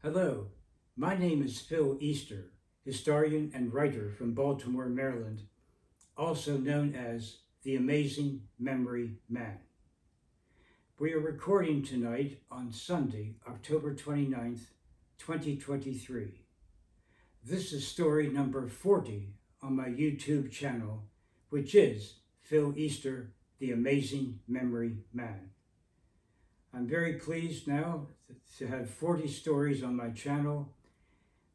Hello, my name is Phil Easter, historian and writer from Baltimore, Maryland, also known as the Amazing Memory Man. We are recording tonight on Sunday, October 29th, 2023. This is story number 40 on my YouTube channel, which is Phil Easter, the Amazing Memory Man. I'm very pleased now to have 40 stories on my channel.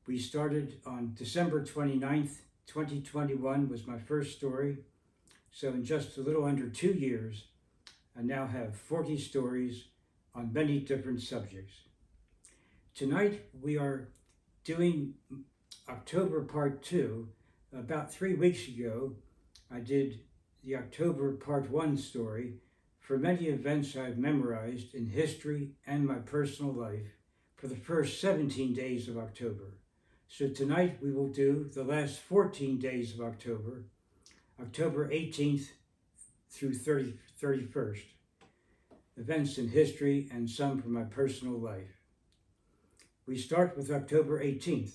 We started on December 29th, 2021 was my first story. So in just a little under 2 years, I now have 40 stories on many different subjects. Tonight we are doing October Part 2. About 3 weeks ago, I did the October Part 1 story for many events I've memorized in history and my personal life for the first 17 days of October. So tonight we will do the last 14 days of October, October 18th through 31st, events in history and some from my personal life. We start with October 18th,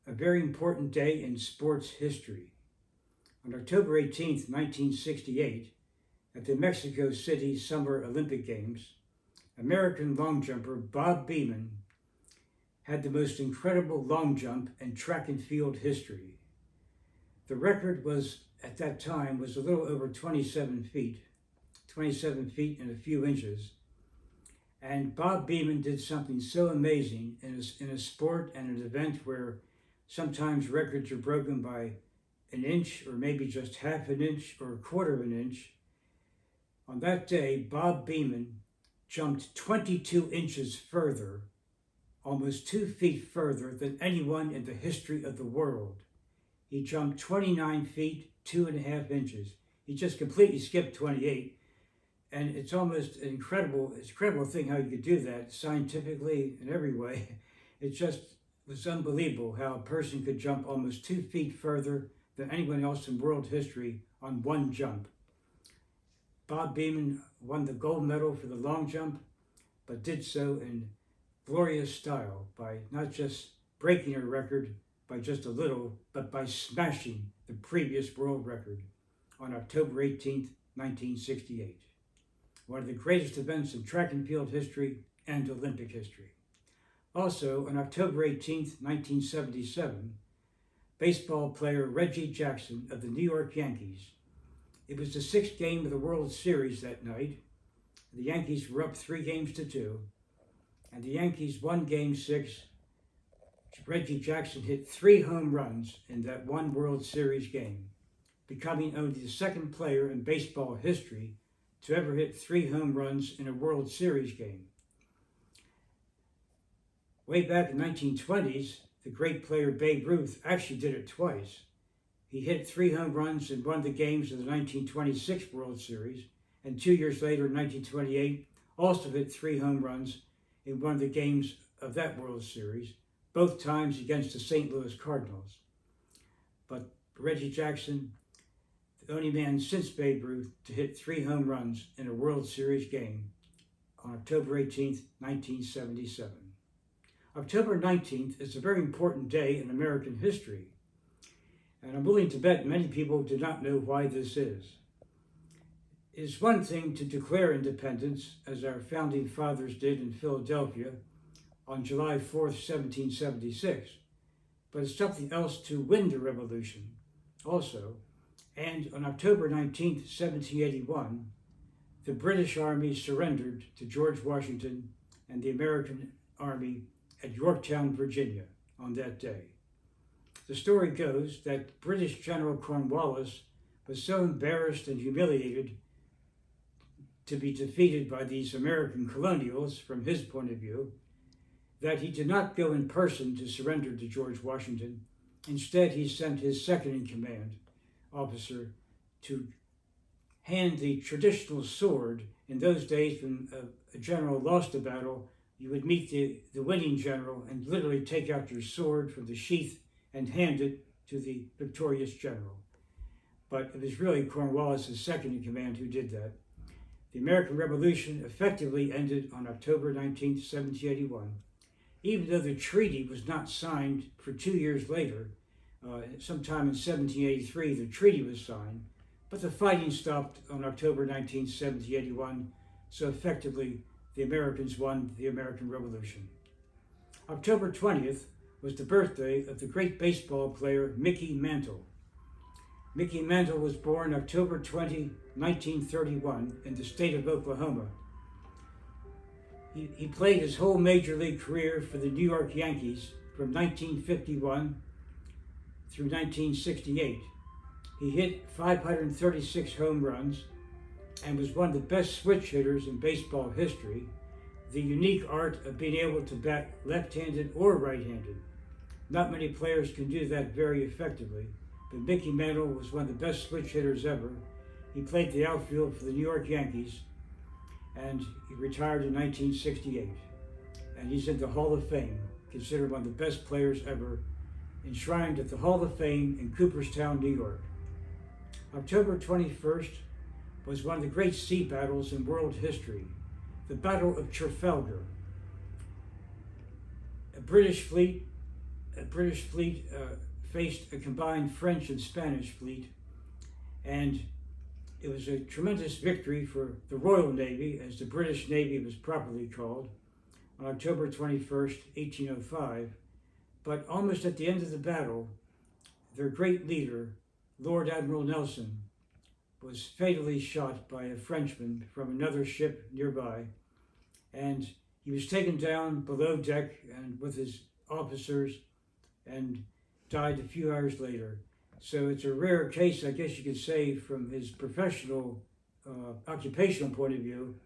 a very important day in sports history. On October 18th, 1968, at the Mexico City Summer Olympic Games, American long jumper Bob Beamon had the most incredible long jump in track and field history. The record was, at that time, was a little over 27 feet and a few inches. And Bob Beamon did something so amazing in a sport and an event where sometimes records are broken by an inch or maybe just half an inch or a quarter of an inch. On that day, Bob Beamon jumped 22 inches further, almost 2 feet further than anyone in the history of the world. He jumped 29 feet, 2.5 inches. He just completely skipped 28. And it's almost an incredible thing how you could do that scientifically in every way. It just was unbelievable how a person could jump almost 2 feet further than anyone else in world history on one jump. Bob Beamon won the gold medal for the long jump, but did so in glorious style by not just breaking a record by just a little, but by smashing the previous world record on October 18th, 1968. One of the greatest events in track and field history and Olympic history. Also, on October 18th, 1977, baseball player Reggie Jackson of the New York Yankees. It was the 6th game of the World Series that night. The Yankees were up 3-2, and the Yankees won Game 6. Reggie Jackson hit 3 home runs in that one World Series game, becoming only the second player in baseball history to ever hit 3 home runs in a World Series game. Way back in the 1920s, the great player Babe Ruth actually did it twice. He hit 3 home runs in one of the games of the 1926 World Series, and 2 years later, in 1928, also hit 3 home runs in one of the games of that World Series, both times against the St. Louis Cardinals. But Reggie Jackson, the only man since Babe Ruth to hit 3 home runs in a World Series game on October 18th, 1977. October 19th is a very important day in American history. And I'm willing to bet many people do not know why this is. It is one thing to declare independence, as our founding fathers did in Philadelphia on July 4th, 1776, but it's something else to win the revolution also. And on October 19th, 1781, the British Army surrendered to George Washington and the American Army at Yorktown, Virginia on that day. The story goes that British General Cornwallis was so embarrassed and humiliated to be defeated by these American colonials, from his point of view, that he did not go in person to surrender to George Washington. Instead, he sent his second-in-command officer to hand the traditional sword. In those days, when a general lost a battle, you would meet the winning general and literally take out your sword from the sheath and hand it to the victorious general. But it was really Cornwallis' second-in-command who did that. The American Revolution effectively ended on October 19, 1781, even though the treaty was not signed for 2 years later. Sometime in 1783, the treaty was signed, but the fighting stopped on October 19, 1781, so effectively the Americans won the American Revolution. October 20th was the birthday of the great baseball player Mickey Mantle. Mickey Mantle was born October 20, 1931, in the state of Oklahoma. He played his whole major league career for the New York Yankees from 1951 through 1968. He hit 536 home runs and was one of the best switch hitters in baseball history, the unique art of being able to bat left-handed or right-handed. Not many players can do that very effectively, but Mickey Mantle was one of the best switch hitters ever. He played the outfield for the New York Yankees, and he retired in 1968. And he's in the Hall of Fame, considered one of the best players ever, enshrined at the Hall of Fame in Cooperstown, New York. October 21st was one of the great sea battles in world history, the Battle of Trafalgar. A British fleet faced a combined French and Spanish fleet, and it was a tremendous victory for the Royal Navy, as the British Navy was properly called, on October 21st, 1805. But almost at the end of the battle, their great leader, Lord Admiral Nelson, was fatally shot by a Frenchman from another ship nearby, and he was taken down below deck and with his officers and died a few hours later. So it's a rare case, I guess you could say, from his professional, occupational point of view.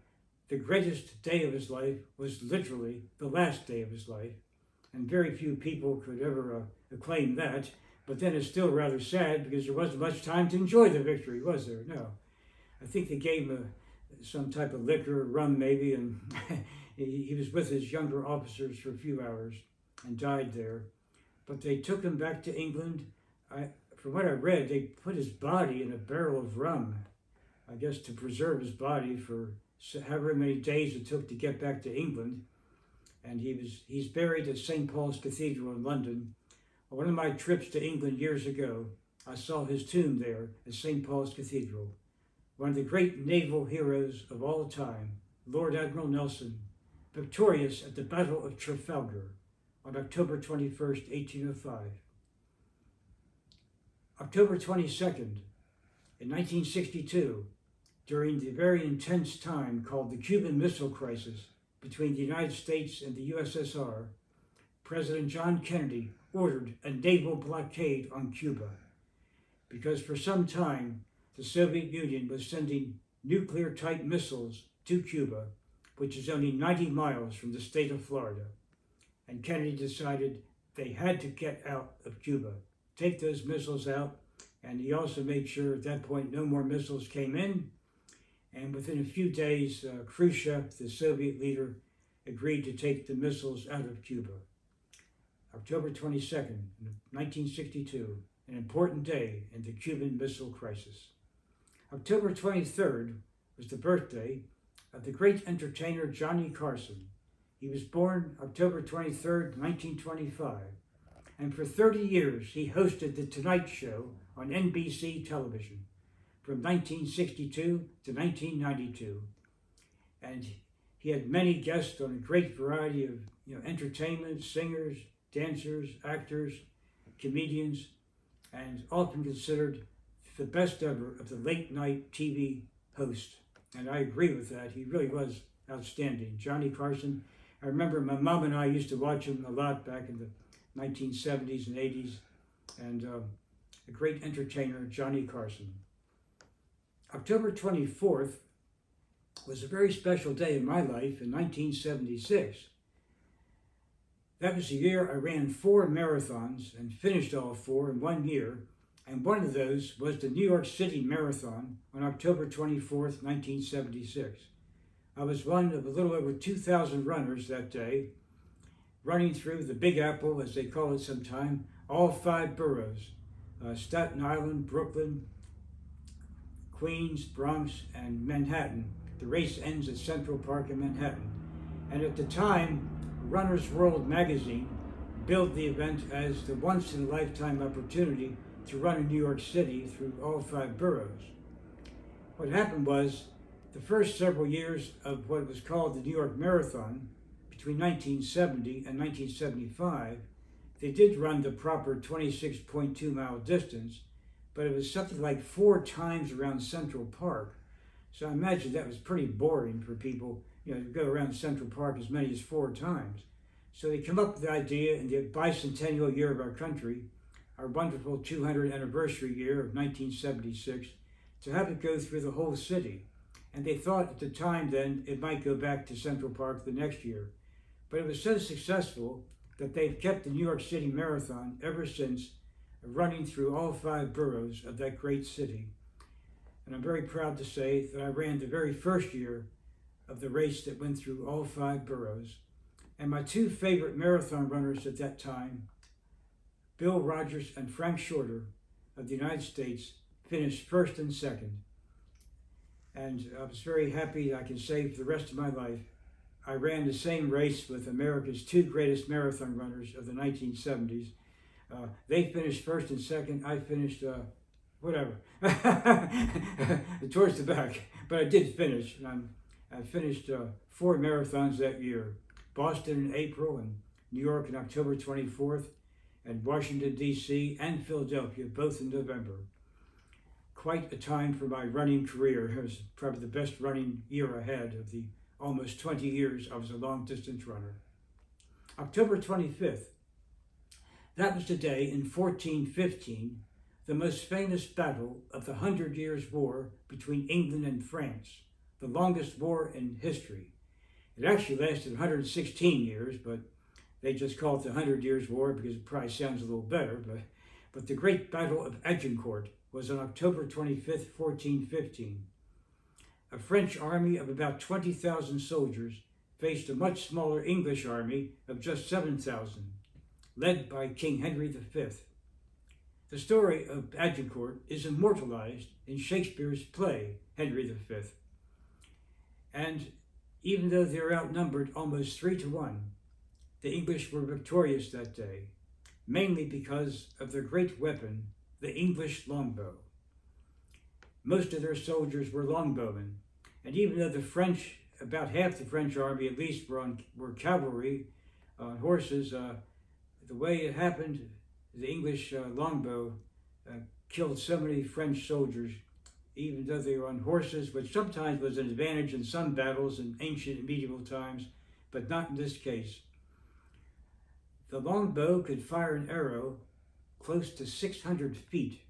The greatest day of his life was literally the last day of his life, and very few people could ever acclaim that. But then it's still rather sad because there wasn't much time to enjoy the victory, was there? No. I think they gave him some type of liquor, rum maybe, and he was with his younger officers for a few hours and died there. But they took him back to England. From what I read, they put his body in a barrel of rum, I guess to preserve his body for however many days it took to get back to England. And he's buried at St. Paul's Cathedral in London. On one of my trips to England years ago, I saw his tomb there at St. Paul's Cathedral. One of the great naval heroes of all time, Lord Admiral Nelson, victorious at the Battle of Trafalgar on October 21st, 1805. October 22nd, in 1962, during the very intense time called the Cuban Missile Crisis between the United States and the USSR, President John Kennedy ordered a naval blockade on Cuba because for some time the Soviet Union was sending nuclear-type missiles to Cuba, which is only 90 miles from the state of Florida. And Kennedy decided they had to get out of Cuba, take those missiles out, and he also made sure at that point no more missiles came in. And within a few days, Khrushchev, the Soviet leader, agreed to take the missiles out of Cuba. October 22nd, 1962, an important day in the Cuban Missile Crisis. October 23rd was the birthday of the great entertainer Johnny Carson. He was born October 23rd, 1925, and for 30 years he hosted The Tonight Show on NBC television from 1962 to 1992. And he had many guests on a great variety of entertainment, singers, dancers, actors, comedians, and often considered the best ever of the late night TV host. And I agree with that. He really was outstanding. Johnny Carson. I remember my mom and I used to watch him a lot back in the 1970s and 80s. And a great entertainer, Johnny Carson. October 24th was a very special day in my life in 1976. That was the year I ran 4 marathons and finished all 4 in 1 year, and one of those was the New York City Marathon on October 24th, 1976. I was one of a little over 2,000 runners that day, running through the Big Apple, as they call it sometimes, all 5 boroughs, Staten Island, Brooklyn, Queens, Bronx, and Manhattan. The race ends at Central Park in Manhattan. And at the time, Runner's World magazine billed the event as the once-in-a-lifetime opportunity to run in New York City through all 5 boroughs. What happened was, the first several years of what was called the New York Marathon, between 1970 and 1975, they did run the proper 26.2-mile distance, but it was something like 4 times around Central Park. So I imagine that was pretty boring for people, to go around Central Park as many as 4 times. So they come up with the idea in the bicentennial year of our country, our wonderful 200th anniversary year of 1976, to have it go through the whole city. And they thought at the time then it might go back to Central Park the next year. But it was so successful that they've kept the New York City Marathon ever since, running through all 5 boroughs of that great city. And I'm very proud to say that I ran the very first year of the race that went through all 5 boroughs. And my 2 favorite marathon runners at that time, Bill Rodgers and Frank Shorter of the United States, finished first and second. And I was very happy, I can say for the rest of my life, I ran the same race with America's 2 greatest marathon runners of the 1970s. They finished first and second. I finished, towards the back. But I did finish. I finished 4 marathons that year. Boston in April, and New York on October 24th, and Washington, D.C., and Philadelphia, both in November. Quite a time for my running career. It was probably the best running year I had of the almost 20 years I was a long-distance runner. October 25th, that was the day in 1415, the most famous battle of the 100 Years' War between England and France, the longest war in history. It actually lasted 116 years, but they just call it the 100 Years' War because it probably sounds a little better. But the Great Battle of Agincourt was on October 25th, 1415. A French army of about 20,000 soldiers faced a much smaller English army of just 7,000, led by King Henry V. The story of Agincourt is immortalized in Shakespeare's play, Henry V. And even though they were outnumbered almost 3-1, the English were victorious that day, mainly because of their great weapon, the English longbow. Most of their soldiers were longbowmen, and even though the French, about half the French army at least, were cavalry on horses, the way it happened, the English longbow killed so many French soldiers, even though they were on horses, which sometimes was an advantage in some battles in ancient and medieval times, but not in this case. The longbow could fire an arrow close to 600 feet,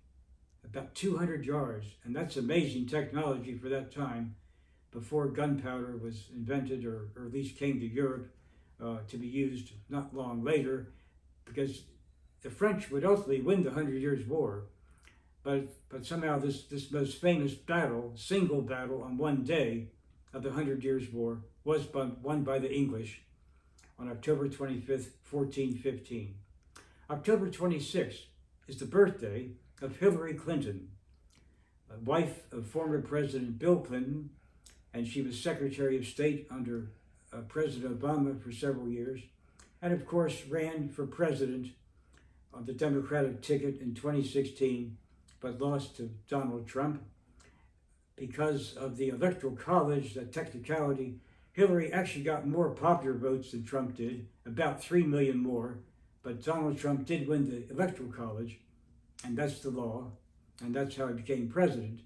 about 200 yards, and that's amazing technology for that time, before gunpowder was invented, or at least came to Europe to be used not long later, because the French would ultimately win the 100 Years' War. But somehow this most famous battle, single battle on one day of the 100 Years' War, was won by the English on October 25th, 1415. October 26th is the birthday of Hillary Clinton, wife of former President Bill Clinton, and she was Secretary of State under President Obama for several years, and of course ran for president on the Democratic ticket in 2016, but lost to Donald Trump. Because of the Electoral College, that technicality, Hillary actually got more popular votes than Trump did, about 3 million more, but Donald Trump did win the Electoral College, and that's the law, and that's how he became president.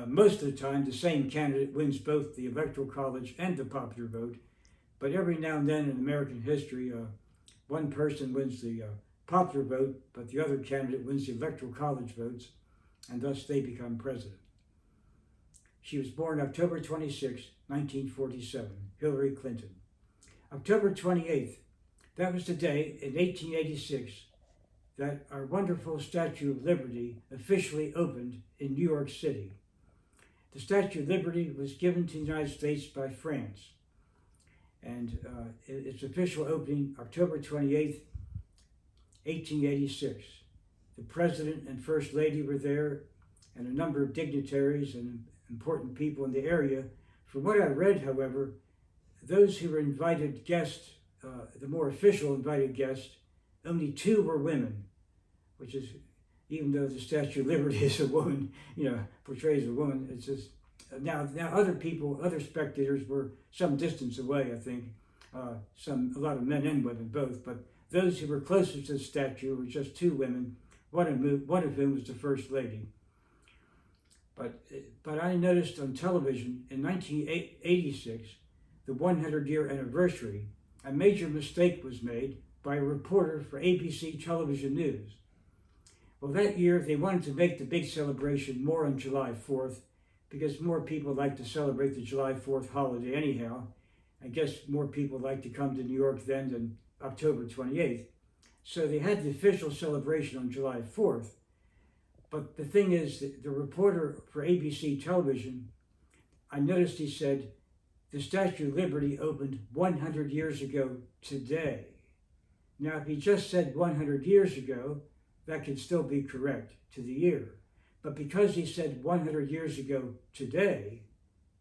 Most of the time, the same candidate wins both the Electoral College and the popular vote, but every now and then in American history, one person wins the popular vote, but the other candidate wins the Electoral College votes, and thus they become president. She was born October 26, 1947, Hillary Clinton. October 28th, that was the day in 1886 that our wonderful Statue of Liberty officially opened in New York City. The Statue of Liberty was given to the United States by France, and its official opening, October 28th, 1886. The President and First Lady were there, and a number of dignitaries and important people in the area. From what I read, however, those who were invited guests the more official invited guests, only 2 were women, which is, even though the Statue of Liberty is a woman, portrays a woman, it's just, now other people, other spectators were some distance away, I think, a lot of men and women both, but those who were closest to the statue were just 2 women, one of whom was the First Lady. But I noticed on television in 1986, the 100-year anniversary, a major mistake was made by a reporter for ABC Television News. Well, that year they wanted to make the big celebration more on July 4th because more people like to celebrate the July 4th holiday anyhow. I guess more people like to come to New York then than October 28th. So they had the official celebration on July 4th. But the thing is, the reporter for ABC Television, I noticed he said, the Statue of Liberty opened 100 years ago today. Now, if he just said 100 years ago, that could still be correct to the year. But because he said 100 years ago today,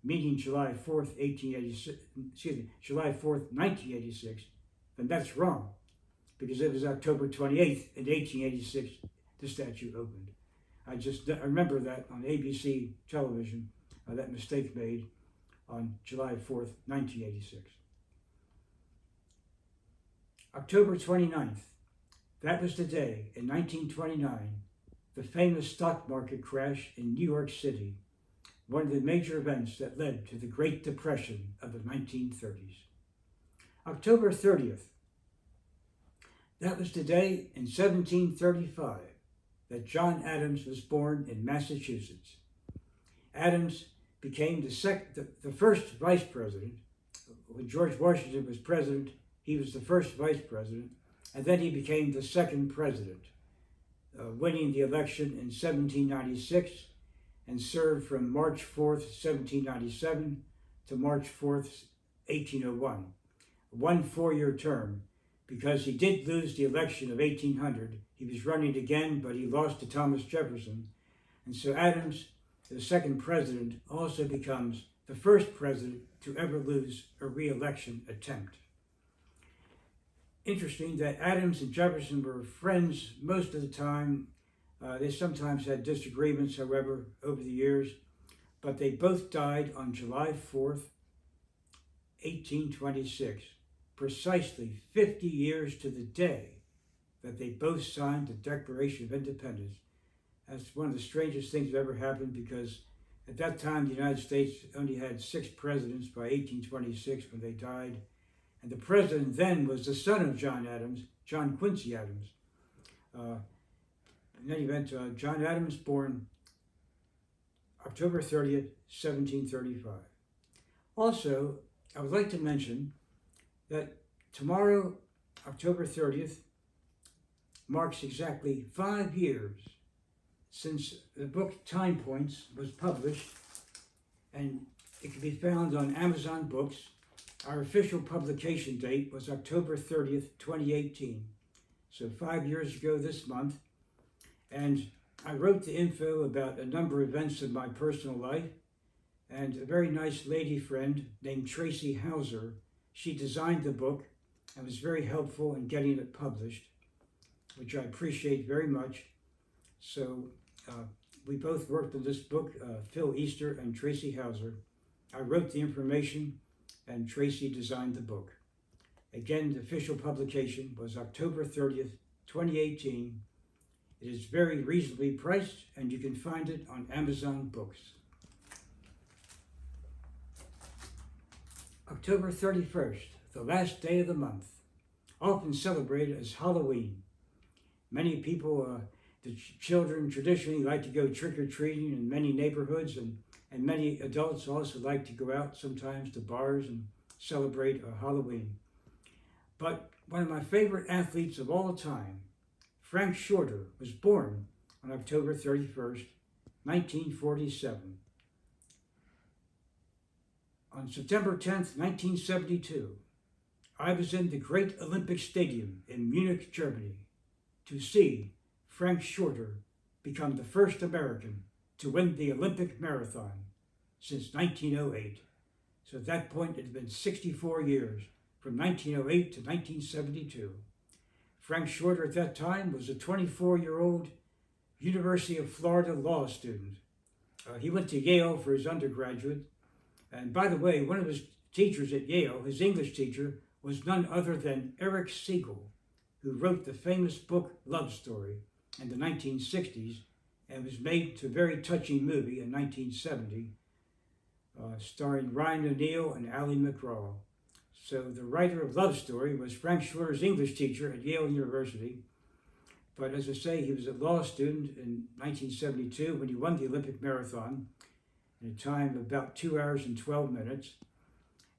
meaning July 4th, 1986, then that's wrong, because it was October 28th in 1886 the statue opened. I remember that on ABC television, that mistake made on July 4th, 1986. October 29th, that was the day in 1929, the famous stock market crash in New York City, one of the major events that led to the Great Depression of the 1930s. October 30th, that was the day in 1735 that John Adams was born in Massachusetts. Adams became the first vice president. When George Washington was president, he was the first vice president, and then he became the second president, winning the election in 1796 and served from March 4th, 1797 to March 4th, 1801. One 4-year term, because he did lose the election of 1800. He was running again, but he lost to Thomas Jefferson. And so Adams, the second president, also becomes the first president to ever lose a re-election attempt. Interesting that Adams and Jefferson were friends most of the time. They sometimes had disagreements, however, over the years, but they both died on July 4th, 1826, precisely 50 years to the day that they both signed the Declaration of Independence. That's one of the strangest things that ever happened, because at that time the United States only had 6 presidents by 1826 when they died. And the president then was the son of John Adams, John Quincy Adams. In any event, John Adams, born October 30th, 1735. Also, I would like to mention that tomorrow, October 30th, marks exactly 5 years since the book Time Points was published, and it can be found on Amazon Books. Our official publication date was October 30th, 2018, so 5 years ago this month. And I wrote the info about a number of events in my personal life, and a very nice lady friend named Tracy Hauser, she designed the book and was very helpful in getting it published, which I appreciate very much. So we both worked on this book, Phil Easter and Tracy Hauser. I wrote the information and Tracy designed the book. Again, the official publication was October 30th, 2018. It is very reasonably priced, and you can find it on Amazon Books. October 31st, the last day of the month, often celebrated as Halloween. Many people, the children traditionally like to go trick-or-treating in many neighborhoods, and many adults also like to go out sometimes to bars and celebrate Halloween. But one of my favorite athletes of all time, Frank Shorter, was born on October 31st, 1947. On September 10th, 1972, I was in the Great Olympic Stadium in Munich, Germany, to see Frank Shorter become the first American to win the Olympic marathon since 1908. So at that point, it had been 64 years from 1908 to 1972. Frank Shorter at that time was a 24-year-old University of Florida law student. He went to Yale for his undergraduate. And by the way, one of his teachers at Yale, his English teacher, was none other than Erich Siegel, who wrote the famous book Love Story in the 1960s and was made to a very touching movie in 1970, starring Ryan O'Neal and Ally McGraw. So the writer of Love Story was Frank Shorter's English teacher at Yale University. But as I say, he was a law student in 1972 when he won the Olympic marathon in a time of about 2 hours and 12 minutes.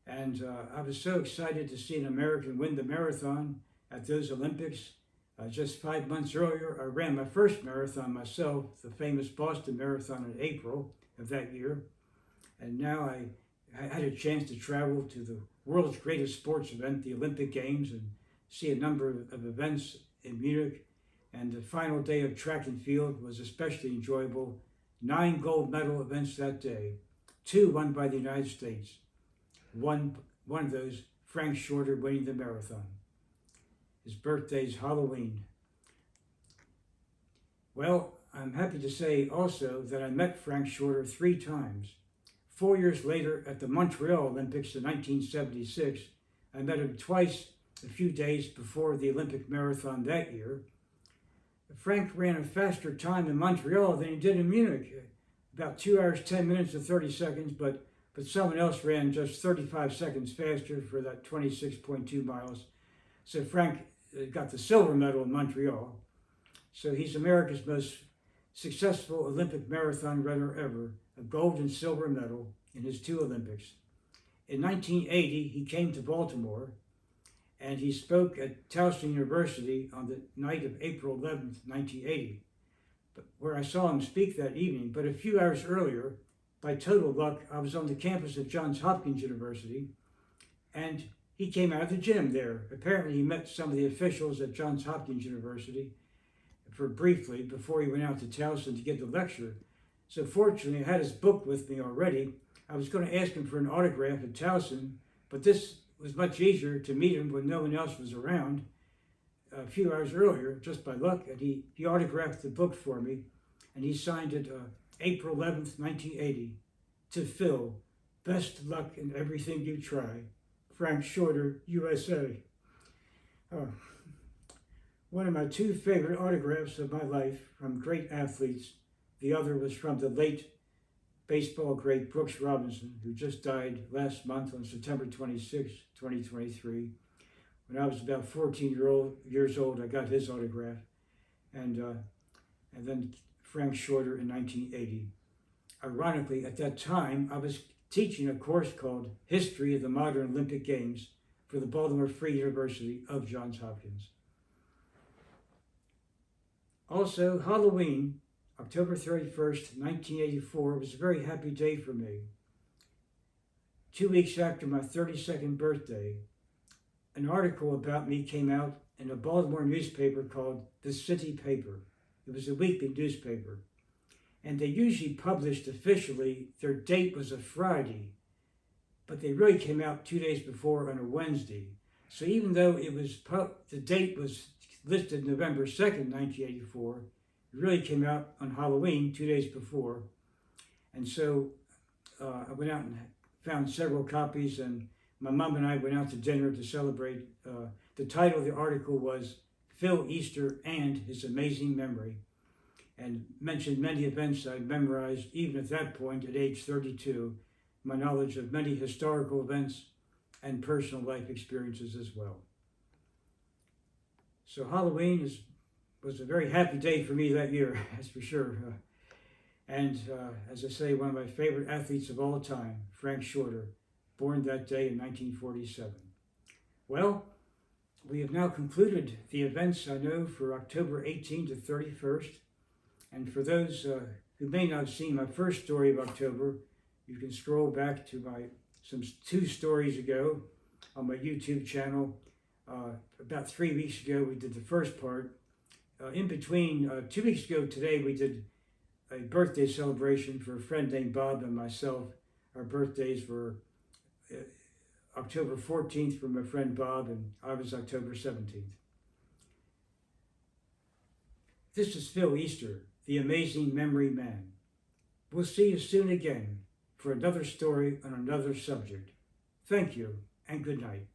And I was so excited to see an American win the marathon at those Olympics. Just 5 months earlier, I ran my first marathon myself, the famous Boston Marathon in April of that year. And now I had a chance to travel to the world's greatest sports event, the Olympic Games, and see a number of events in Munich. And the final day of track and field was especially enjoyable. 9 gold medal events that day, 2 won by the United States. One of those, Frank Shorter winning the marathon. His birthday's Halloween. Well, I'm happy to say also that I met Frank Shorter 3 times. 4 years later at the Montreal Olympics in 1976, I met him twice a few days before the Olympic marathon that year. Frank ran a faster time in Montreal than he did in Munich, about 2 hours, 10 minutes and 30 seconds, but someone else ran just 35 seconds faster for that 26.2 miles. So Frank got the silver medal in Montreal. So he's America's most successful Olympic marathon runner ever, a gold and silver medal in his 2 Olympics. In 1980, he came to Baltimore and he spoke at Towson University on the night of April 11th, 1980, where I saw him speak that evening. But a few hours earlier, by total luck, I was on the campus of Johns Hopkins University, and he came out of the gym there. Apparently, he met some of the officials at Johns Hopkins University for briefly before he went out to Towson to give the lecture. So fortunately, I had his book with me already. I was going to ask him for an autograph at Towson, but this was much easier to meet him when no one else was around a few hours earlier, just by luck, and he autographed the book for me, and he signed it April 11th, 1980, to Phil, best luck in everything you try, Frank Shorter, USA. One of my 2 favorite autographs of my life from great athletes. The other was from the late baseball great Brooks Robinson, who just died last month on September 26, 2023. When I was about 14 years old, I got his autograph. And then Frank Shorter in 1980. Ironically, at that time, I was teaching a course called History of the Modern Olympic Games for the Baltimore Free University of Johns Hopkins. Also, Halloween, October 31st, 1984, was a very happy day for me. 2 weeks after my 32nd birthday, an article about me came out in a Baltimore newspaper called The City Paper. It was a weekly newspaper. And they usually published officially, their date was a Friday, but they really came out 2 days before on a Wednesday. So even though it was the date was listed November 2nd, 1984, it really came out on Halloween 2 days before. And so I went out and found several copies, and my mom and I went out to dinner to celebrate. The title of the article was Phil Easter and His Amazing Memory, and mentioned many events I memorized even at that point at age 32, my knowledge of many historical events and personal life experiences as well. So Halloween was a very happy day for me that year, that's for sure. And as I say, one of my favorite athletes of all time, Frank Shorter, born that day in 1947. Well, we have now concluded the events I know for October 18 to 31st. And for those who may not have seen my first story of October, you can scroll back to my 2 stories ago on my YouTube channel. About 3 weeks ago, we did the first part. In between, 2 weeks ago today, we did a birthday celebration for a friend named Bob and myself. Our birthdays were October 14th from my friend Bob, and I was October 17th. This is Phil Easter, the Amazing Memory Man. We'll see you soon again for another story on another subject. Thank you and good night.